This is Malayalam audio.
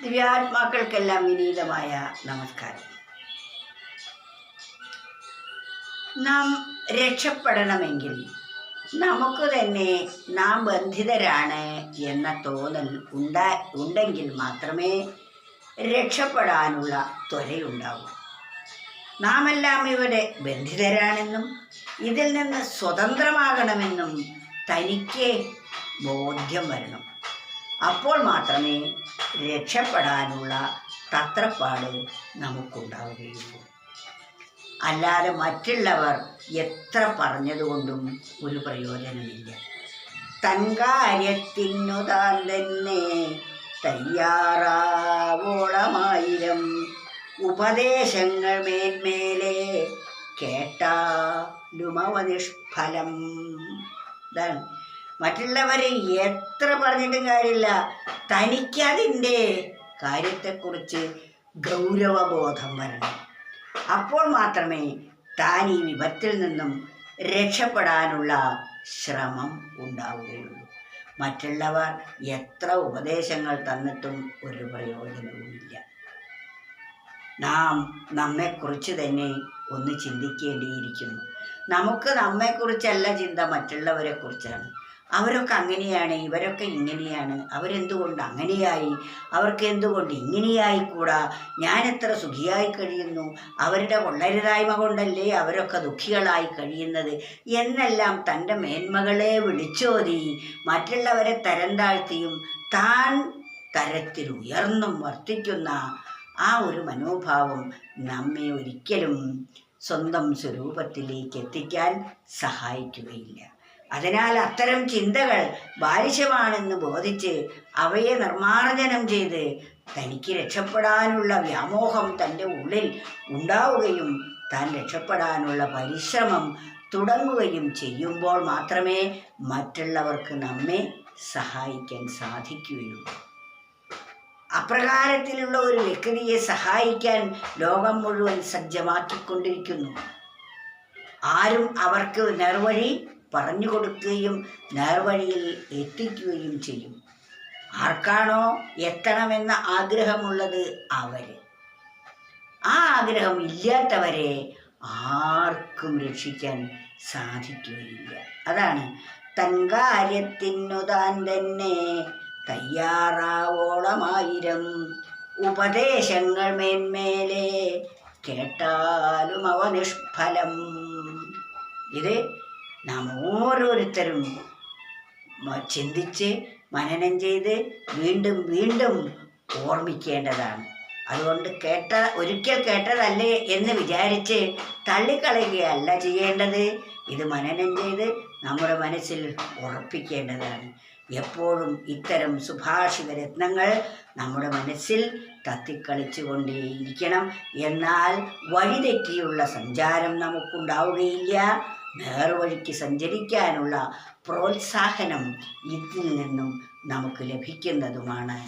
ദിവ്യാത്മാക്കൾക്കെല്ലാം വിനീതമായ നമസ്കാരം. നാം രക്ഷപ്പെടണമെങ്കിൽ നമുക്ക് തന്നെ നാം ബന്ധിതരാണ് എന്ന തോന്നൽ ഉണ്ടെങ്കിൽ മാത്രമേ രക്ഷപ്പെടാനുള്ള ത്വരയുണ്ടാവൂ. നാം എല്ലാം ഇവിടെ ബന്ധിതരാണെന്നും ഇതിൽ നിന്ന് സ്വതന്ത്രമാകണമെന്നും തനിക്ക് ബോധ്യം വരണം. അപ്പോൾ മാത്രമേ രക്ഷപ്പെടാനുള്ള തത്രപ്പാട് നമുക്കുണ്ടാവുകയുള്ളൂ. അല്ലാതെ മറ്റുള്ളവർ എത്ര പറഞ്ഞതുകൊണ്ടും ഒരു പ്രയോജനമില്ല. തൻ കാര്യത്തിനു താൻ തന്നെ തയ്യാറാവോളമായിരം ഉപദേശങ്ങൾ മേന്മേലെ കേട്ടാലുമവ നിഷ്ഫലം. ഇതാണ് മറ്റുള്ളവർ എത്ര പറഞ്ഞിട്ടും കാര്യമില്ല. തനിക്കതിൻ്റെ കാര്യത്തെക്കുറിച്ച് ഗൗരവബോധം വരണം. അപ്പോൾ മാത്രമേ താൻ ഈ വിപത്തിൽ നിന്നും രക്ഷപ്പെടാനുള്ള ശ്രമം ഉണ്ടാവുകയുള്ളൂ. മറ്റുള്ളവർ എത്ര ഉപദേശങ്ങൾ തന്നിട്ടും ഒരു പ്രയോജനവുമില്ല. നാം നമ്മെക്കുറിച്ച് തന്നെ ഒന്ന് ചിന്തിക്കേണ്ടിയിരിക്കുന്നു. നമുക്ക് നമ്മെക്കുറിച്ചല്ല ചിന്ത, മറ്റുള്ളവരെ കുറിച്ചാണ്. അവരൊക്കെ അങ്ങനെയാണ്, ഇവരൊക്കെ ഇങ്ങനെയാണ്, അവരെന്തുകൊണ്ട് അങ്ങനെയായി, അവർക്ക് എന്തുകൊണ്ട് ഇങ്ങനെയായിക്കൂടാ, ഞാനെത്ര സുഖിയായി കഴിയുന്നു, അവരുടെ കൊള്ളരുതായ്മ കൊണ്ടല്ലേ അവരൊക്കെ ദുഃഖികളായി കഴിയുന്നത് എന്നെല്ലാം തൻ്റെ മേന്മകളെ വിളിച്ചോതി മറ്റുള്ളവരെ തരം താഴ്ത്തിയും താൻ തരത്തിൽ ഉയർന്നും വർത്തിക്കുന്ന ആ ഒരു മനോഭാവം നമ്മെ ഒരിക്കലും സ്വന്തം സ്വരൂപത്തിലേക്ക് എത്തിക്കാൻ സഹായിക്കുകയില്ല. അതിനാൽ അത്തരം ചിന്തകൾ ബാലിശമാണെന്ന് ബോധിച്ച് അവയെ നിർമ്മാർജ്ജനം ചെയ്ത് തനിക്ക് രക്ഷപ്പെടാനുള്ള വ്യാമോഹം തൻ്റെ ഉള്ളിൽ ഉണ്ടാവുകയും താൻ രക്ഷപ്പെടാനുള്ള പരിശ്രമം തുടങ്ങുകയും ചെയ്യുമ്പോൾ മാത്രമേ മറ്റുള്ളവർക്ക് നമ്മെ സഹായിക്കാൻ സാധിക്കുകയുള്ളൂ. അപ്രകാരത്തിലുള്ള ഒരു വ്യക്തിയെ സഹായിക്കാൻ ലോകം മുഴുവൻ സജ്ജമാക്കിക്കൊണ്ടിരിക്കുന്നു. ആരും അവർക്ക് നേർവഴി പറഞ്ഞു കൊടുക്കുകയും നേർവഴിയിൽ എത്തിക്കുകയും ചെയ്യും. ആർക്കാണോ എത്തണമെന്ന ആഗ്രഹമുള്ളത് അവർ. ആ ആഗ്രഹം ഇല്ലാത്തവരെ ആർക്കും രക്ഷിക്കാൻ സാധിക്കുകയില്ല. അതാണ് തൻ കാര്യത്തിനു താൻ തന്നെ തയ്യാറാവോളമായിരം ഉപദേശങ്ങൾ മേന്മേലെ കേട്ടാലും അവ നിഷ്ഫലം. ഇത് നാം ഓരോരുത്തരും ചിന്തിച്ച് മനനം ചെയ്ത് വീണ്ടും വീണ്ടും ഓർമ്മിക്കേണ്ടതാണ്. അതുകൊണ്ട് ഒരിക്കൽ കേട്ടതല്ലേ എന്ന് വിചാരിച്ച് തള്ളിക്കളയുകയല്ല ചെയ്യേണ്ടത്. ഇത് മനനം ചെയ്ത് നമ്മുടെ മനസ്സിൽ ഉറപ്പിക്കേണ്ടതാണ്. എപ്പോഴും ഇത്തരം സുഭാഷിത രത്നങ്ങൾ നമ്മുടെ മനസ്സിൽ തത്തിക്കളിച്ചു കൊണ്ടേയിരിക്കണം. എന്നാൽ വഴിതെറ്റിയുള്ള സഞ്ചാരം നമുക്കുണ്ടാവുകയില്ല. നേർവഴിക്ക് സഞ്ചരിക്കാനുള്ള പ്രോത്സാഹനം ഇതിൽ നിന്നും നമുക്ക് ലഭിക്കുന്നതുമാണ്.